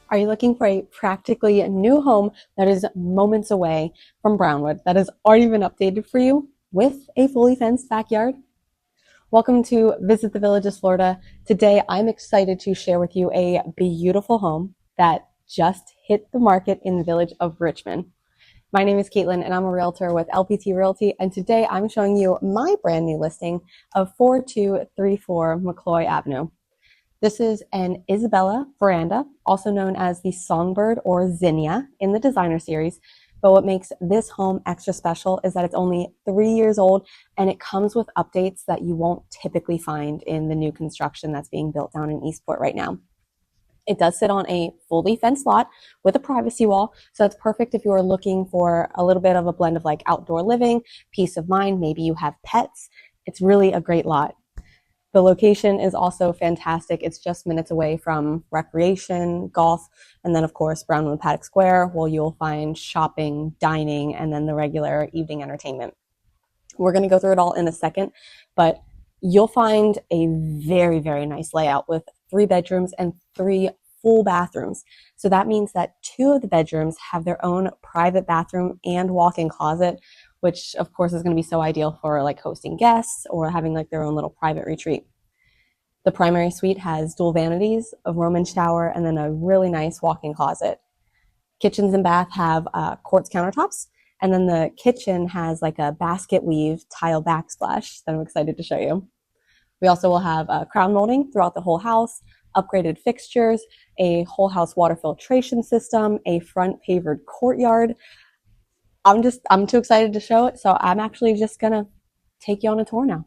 Are you looking for a practically new home that is moments away from Brownwood that has already been updated for you with a fully fenced backyard? Welcome to Visit the Villages, Florida. Today, I'm excited to share with you a beautiful home that just hit the market in the Village of Richmond. My name is Kaitlyn and I'm a realtor with LPT Realty, and today I'm showing you my brand new listing of 4234 McCloy Avenue. This is an Isabella Veranda, also known as the Songbird or Zinnia in the designer series. But what makes this home extra special is that it's only 3 years old and it comes with updates that you won't typically find in the new construction that's being built down in Eastport right now. It does sit on a fully fenced lot with a privacy wall, so it's perfect if you are looking for a little bit of a blend of like outdoor living, peace of mind, maybe you have pets. It's really a great lot. The location is also fantastic. It's just minutes away from recreation, golf, and then of course Brownwood Paddock Square, where you'll find shopping, dining, and then the regular evening entertainment. We're going to go through it all in a second, but you'll find a very, very nice layout with 3 bedrooms and 3 full bathrooms. So that means that 2 of the bedrooms have their own private bathroom and walk-in closet, which of course is going to be so ideal for like hosting guests or having like their own little private retreat. The primary suite has dual vanities, a Roman shower, and then a really nice walk-in closet. Kitchens and bath have quartz countertops, and then the kitchen has like a basket weave tile backsplash that I'm excited to show you. We also will have crown molding throughout the whole house, upgraded fixtures, a whole house water filtration system, a front pavered courtyard. I'm too excited to show it, so I'm actually just gonna take you on a tour now.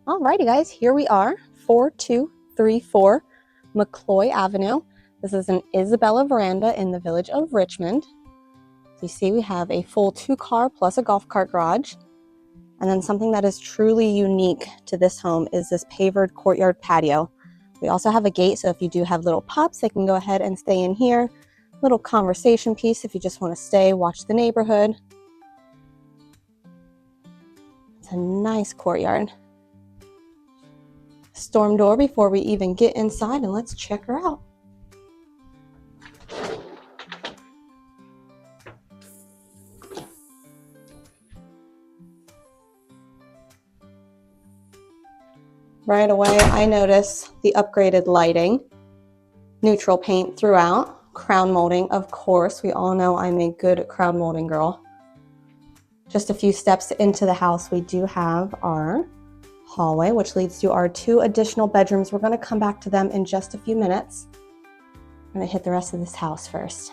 Alrighty guys, here we are, 4234 McCloy Avenue. This is an Isabella Veranda in the Village of Richmond. So you see we have a full 2-car plus a golf cart garage. And then something that is truly unique to this home is this pavered courtyard patio. We also have a gate, so if you do have little pups, they can go ahead and stay in here. Little conversation piece if you just want to stay, watch the neighborhood. It's a nice courtyard. Storm door before we even get inside, and let's check her out. Right away, I notice the upgraded lighting, neutral paint throughout, crown molding. Of course, we all know I'm a good crown molding girl. Just a few steps into the house, we do have our hallway, which leads to our 2 additional bedrooms. We're going to come back to them in just a few minutes. I'm going to hit the rest of this house first.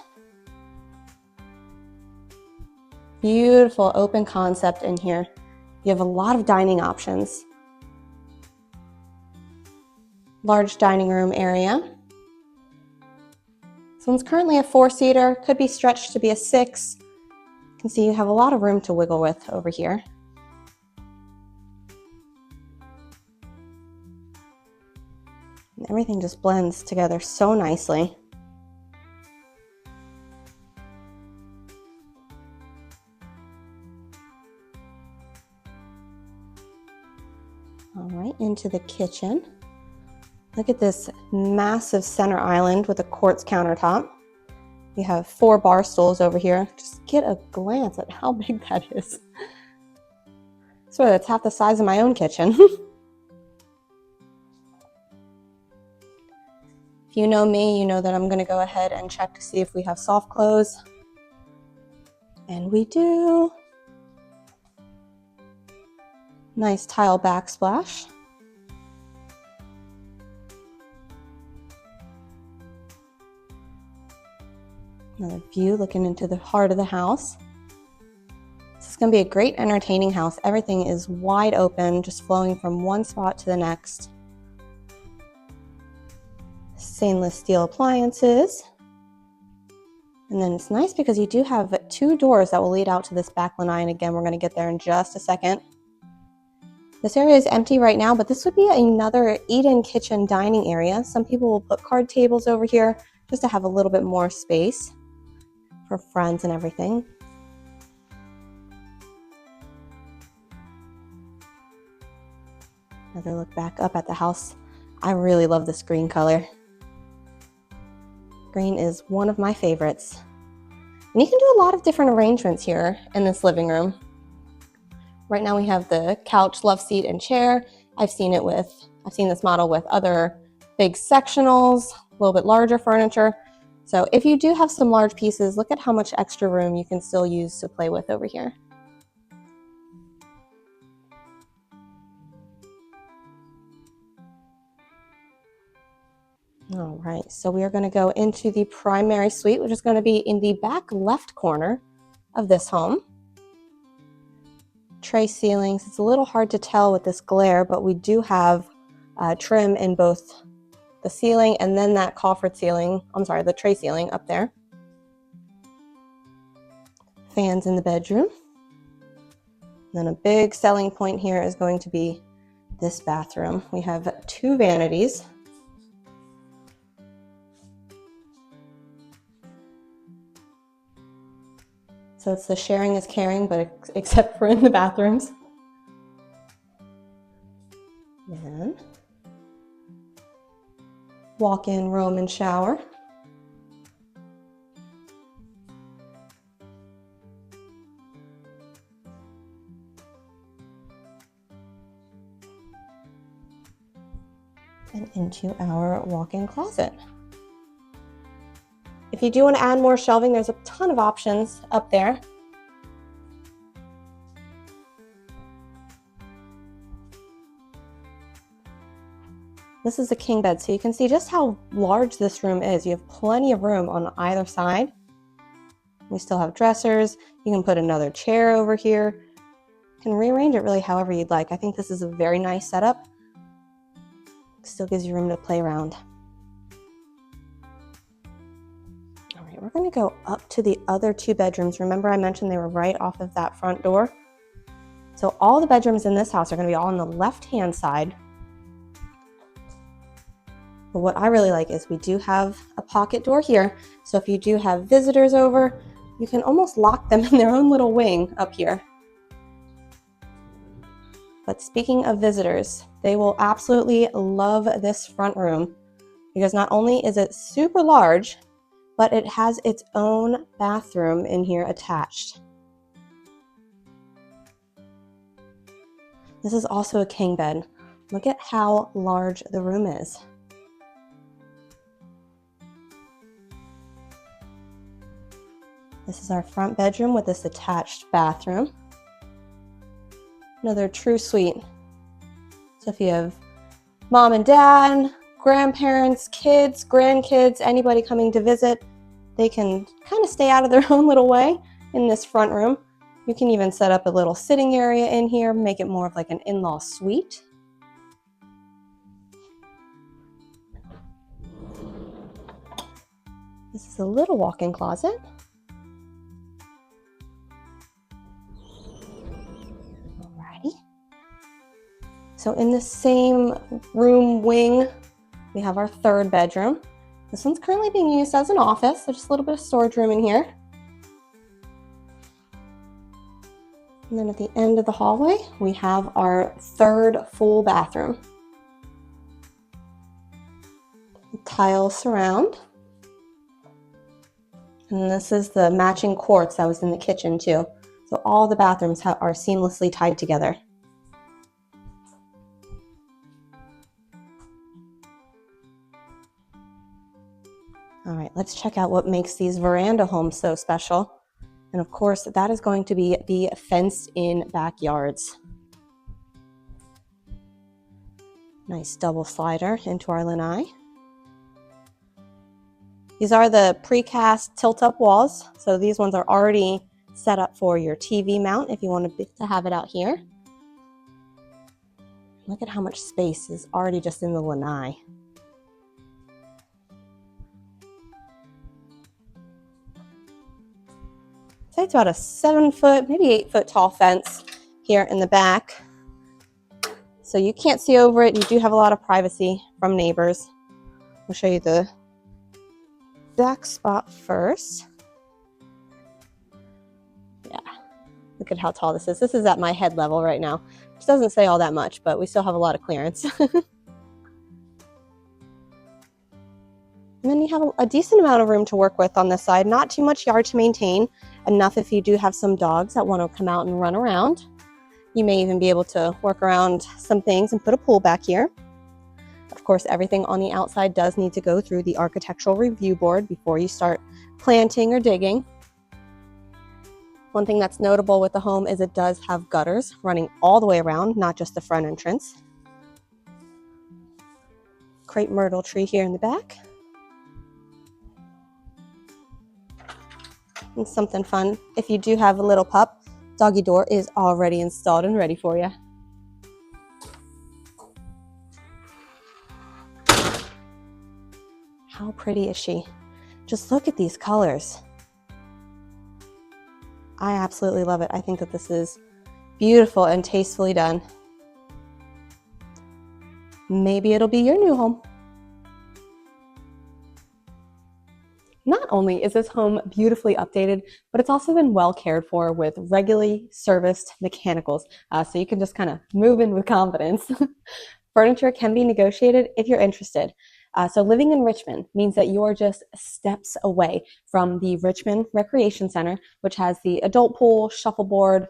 Beautiful open concept in here. You have a lot of dining options. Large dining room area. This one's currently a 4-seater, could be stretched to be a 6. You can see you have a lot of room to wiggle with over here. And everything just blends together so nicely. All right, into the kitchen. Look at this massive center island with a quartz countertop. We have 4 bar stools over here. Just get a glance at how big that is. I swear that's half the size of my own kitchen. If you know me, you know that I'm gonna go ahead and check to see if we have soft close. And we do. Nice tile backsplash. Another view looking into the heart of the house. This is going to be a great entertaining house. Everything is wide open, just flowing from one spot to the next. Stainless steel appliances. And then it's nice because you do have 2 doors that will lead out to this back lanai. And again, we're going to get there in just a second. This area is empty right now, but this would be another eat-in kitchen dining area. Some people will put card tables over here just to have a little bit more space for friends and everything. Another look back up at the house. I really love this green color. Green is one of my favorites. And you can do a lot of different arrangements here in this living room. Right now we have the couch, love seat, and chair. I've seen this model with other big sectionals, a little bit larger furniture. So if you do have some large pieces, look at how much extra room you can still use to play with over here. All right, so we are going to go into the primary suite, which is going to be in the back left corner of this home. Tray ceilings. It's a little hard to tell with this glare, but we do have trim in both the ceiling and then that coffered ceiling, the tray ceiling up there. Fans in the bedroom. And then a big selling point here is going to be this bathroom. We have 2 vanities. So it's the sharing is caring, but except for in the bathrooms. And walk-in room and shower. And into our walk-in closet. If you do want to add more shelving, there's a ton of options up there. This is a king bed, so you can see just how large this room is. You have plenty of room on either side. We still have dressers. You can put another chair over here. You can rearrange it really however you'd like. I think this is a very nice setup. Still gives you room to play around. All right, we're going to go up to the other 2 bedrooms. Remember I mentioned they were right off of that front door? So all the bedrooms in this house are going to be all on the left-hand side. But what I really like is we do have a pocket door here. So if you do have visitors over, you can almost lock them in their own little wing up here. But speaking of visitors, they will absolutely love this front room because not only is it super large, but it has its own bathroom in here attached. This is also a king bed. Look at how large the room is. This is our front bedroom with this attached bathroom. Another true suite. So if you have mom and dad, grandparents, kids, grandkids, anybody coming to visit, they can kind of stay out of their own little way in this front room. You can even set up a little sitting area in here, make it more of like an in-law suite. This is a little walk-in closet. So in the same room wing, we have our 3rd bedroom. This one's currently being used as an office, so just a little bit of storage room in here. And then at the end of the hallway, we have our 3rd full bathroom. Tile surround. And this is the matching quartz that was in the kitchen too. So all the bathrooms are seamlessly tied together. All right, let's check out what makes these veranda homes so special. And of course, that is going to be the fenced-in backyards. Nice double slider into our lanai. These are the precast tilt-up walls. So these ones are already set up for your TV mount if you want to have it out here. Look at how much space is already just in the lanai. So it's about a 7-foot, maybe 8-foot tall fence here in the back. So you can't see over it. You do have a lot of privacy from neighbors. I'll show you the back spot first. Yeah, look at how tall this is. This is at my head level right now, which doesn't say all that much, but we still have a lot of clearance. And then you have a decent amount of room to work with on this side. Not too much yard to maintain, enough if you do have some dogs that want to come out and run around. You may even be able to work around some things and put a pool back here. Of course, everything on the outside does need to go through the architectural review board before you start planting or digging. One thing that's notable with the home is it does have gutters running all the way around, not just the front entrance. Crepe myrtle tree here in the back. And something fun, if you do have a little pup, doggy door is already installed and ready for you. How pretty is she? Just look at these colors. I absolutely love it. I think that this is beautiful and tastefully done. Maybe it'll be your new home. Not only is this home beautifully updated, but it's also been well cared for with regularly serviced mechanicals, so you can just kind of move in with confidence. Furniture can be negotiated if you're interested. So living in Richmond means that you're just steps away from the Richmond Recreation Center, which has the adult pool, shuffleboard,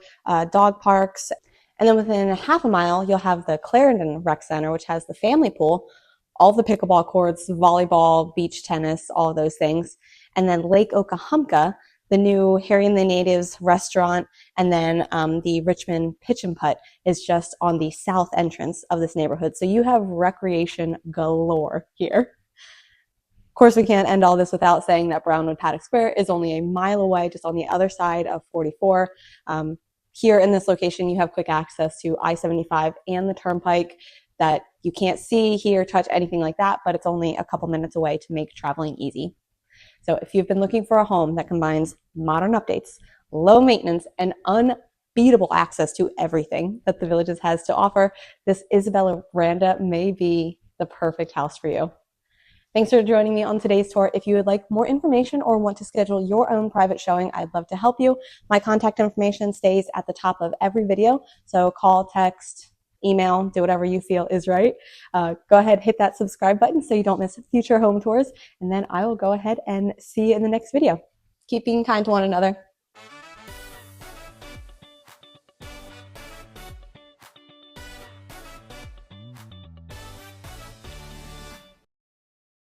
dog parks. And then within a half a mile, you'll have the Clarendon Rec Center, which has the family pool, all the pickleball courts, volleyball, beach tennis, all of those things. And then Lake Okahumpka, the new Harry and the Natives restaurant, and then the Richmond Pitch and Putt is just on the south entrance of this neighborhood. So you have recreation galore here. Of course, we can't end all this without saying that Brownwood Paddock Square is only a mile away, just on the other side of 44. Here in this location, you have quick access to I-75 and the Turnpike that you can't see, hear, touch, anything like that, but it's only a couple minutes away to make traveling easy. So if you've been looking for a home that combines modern updates, low maintenance, and unbeatable access to everything that the Villages has to offer, this Isabella Veranda may be the perfect house for you. Thanks for joining me on today's tour. If you would like more information or want to schedule your own private showing, I'd love to help you. My contact information stays at the top of every video, so call, text, email, do whatever you feel is right. Go ahead, hit that subscribe button so you don't miss future home tours, and then I will go ahead and see you in the next video. Keep being kind to one another.